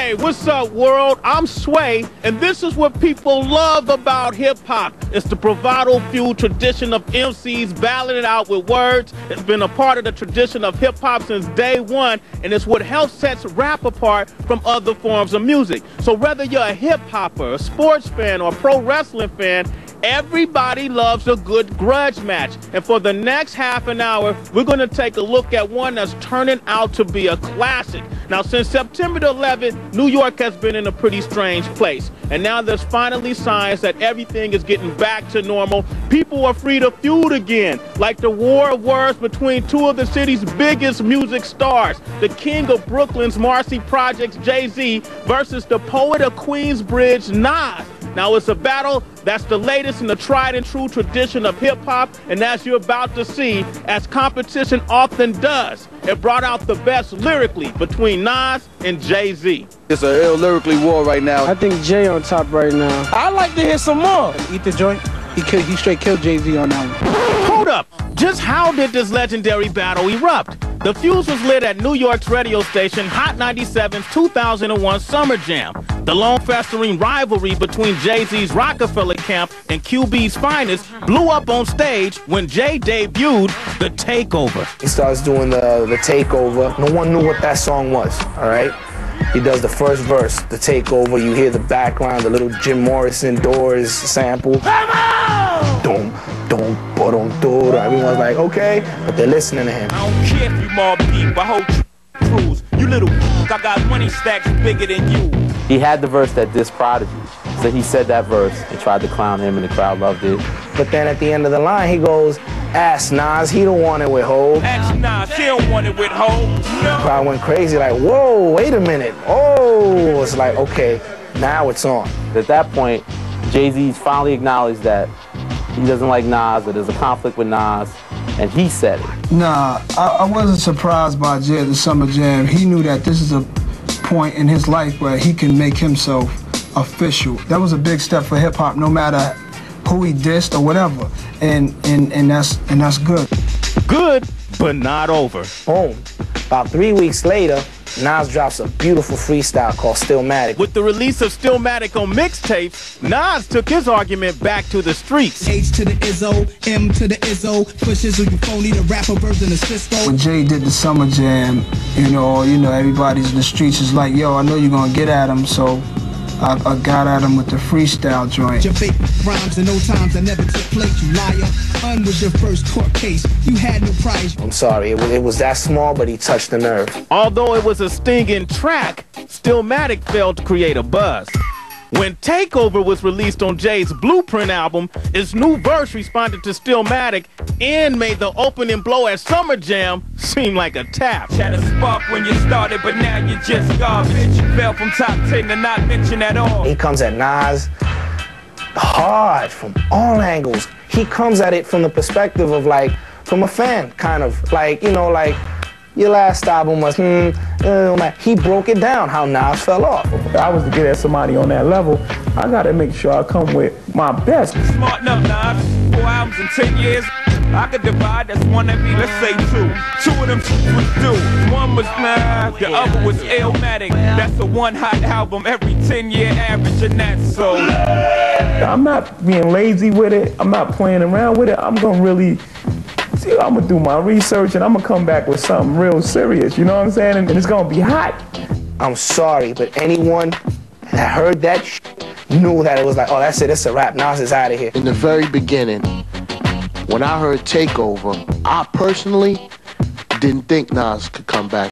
Hey, what's up, world? I'm Sway, and this is what people love about hip-hop. It's the bravado-fueled tradition of MCs battling it out with words. It's been a part of the tradition of hip-hop since day one, and it's what helps sets rap apart from other forms of music. So whether you're a hip-hopper, a sports fan, or a pro wrestling fan, everybody loves a good grudge match. And for the next half an hour, we're going to take a look at one that's turning out to be a classic. Now, since September the 11th, New York has been in a pretty strange place. And now there's finally signs that everything is getting back to normal. People are free to feud again, like the war of words between two of the city's biggest music stars, the king of Brooklyn's Marcy Projects, Jay-Z, versus the poet of Queensbridge, Nas. Now, it's a battle that's the latest in the tried and true tradition of hip-hop, and as you're about to see, as competition often does, it brought out the best lyrically between Nas and Jay-Z. It's a ill lyrically war right now. I think Jay on top right now. I'd like to hear some more. Eat the joint. He straight killed Jay-Z on that one. Hold up. Just how did this legendary battle erupt? The fuse was lit at New York's radio station Hot 97's 2001 Summer Jam. The long-festering rivalry between Jay-Z's Rockefeller camp and QB's finest blew up on stage when Jay debuted The Takeover. He starts doing the Takeover. No one knew what that song was, all right? He does the first verse, The Takeover. You hear the background, the little Jim Morrison Doors sample. Come on! Everyone's like, okay, but they're listening to him. I don't care if you more people, I hope you cruise. You little I got money stacks bigger than you. He had the verse that dissed Prodigy, so he said that verse and tried to clown him, and the crowd loved it. But then at the end of the line, he goes, ask Nas, he don't want it with Hov. Ask Nas, he don't want it with Hov. No. The crowd went crazy, like, whoa, wait a minute. Oh, it's like, okay, now it's on. At that point, Jay-Z finally acknowledged that he doesn't like Nas, that there's a conflict with Nas, and he said it. Nah, I wasn't surprised by Jay at the Summer Jam. He knew that this is a point in his life where he can make himself official. That was a big step for hip-hop, no matter who he dissed or whatever, and that's good. Good, but not over. Boom. About 3 weeks later, Nas drops a beautiful freestyle called Stillmatic. With the release of Stillmatic on mixtapes, Nas took his argument back to the streets. H to the Izzo, M to the Izzo, pushes on you phony, the rapper version of Cisco. When Jay did the Summer Jam, you know, everybody's in the streets is like, yo, I know you're gonna get at him, so I got at him with the freestyle joint. Your fake rhymes and no times I never took place, you liar. Was your first court case, you had no prize. I'm sorry, it was that small, but he touched the nerve. Although it was a stinging track, Stillmatic failed to create a buzz. When Takeover was released on Jay's Blueprint album, his new verse responded to Stillmatic and made the opening blow at Summer Jam seem like a tap. Had a spark when you started, but now you're just garbage. Fell from top 10 to not mention at all. He comes at Nas hard from all angles. He comes at it from the perspective of like, from a fan, kind of. Like, you know, like, your last album was, he broke it down, how Nas fell off. If I was to get at somebody on that level, I gotta make sure I come with my best. Smart enough, Nas. 4 albums in 10 years. I could divide, that's one that be, let's say 2. 2 of them was due. One was Nas, the other was Illmatic. That's a one hot album every 10-year average, and that's so. I'm not being lazy with it. I'm not playing around with it. I'm gonna do my research and I'm gonna come back with something real serious, you know what I'm saying? And it's gonna be hot. I'm sorry, but anyone that heard that knew that it was like, oh, that's it, it's a wrap, Nas is out of here. In the very beginning, when I heard Takeover, I personally didn't think Nas could come back.